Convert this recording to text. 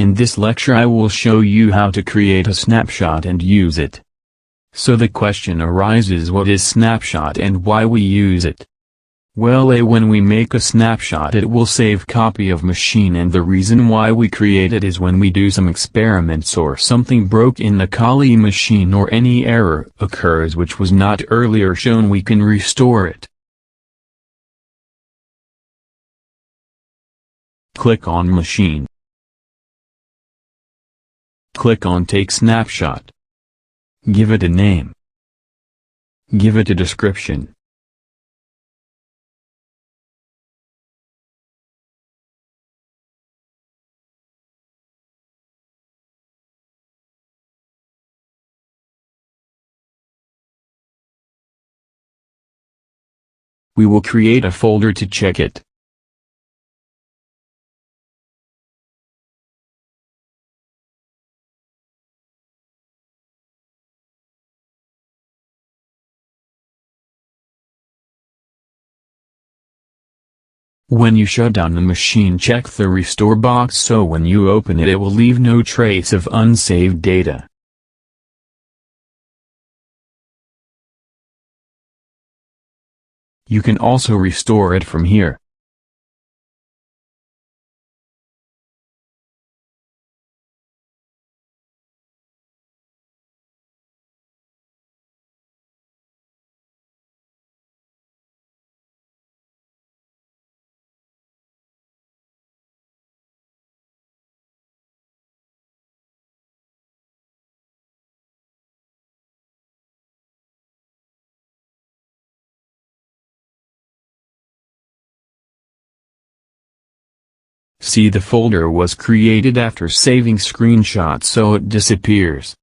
In this lecture I will show you how to create a snapshot and use it. So the question arises, what is snapshot and why we use it? Well, when we make a snapshot it will save copy of machine, and the reason why we create it is when we do some experiments or something broke in the Kali machine or any error occurs which was not earlier shown, we can restore it. Click on Machine. Click on Take Snapshot. Give it a name. Give it a description. We will create a folder to check it. When you shut down the machine, check the restore box so when you open it, it will leave no trace of unsaved data. You can also restore it from here. See, the folder was created after saving screenshot, so it disappears.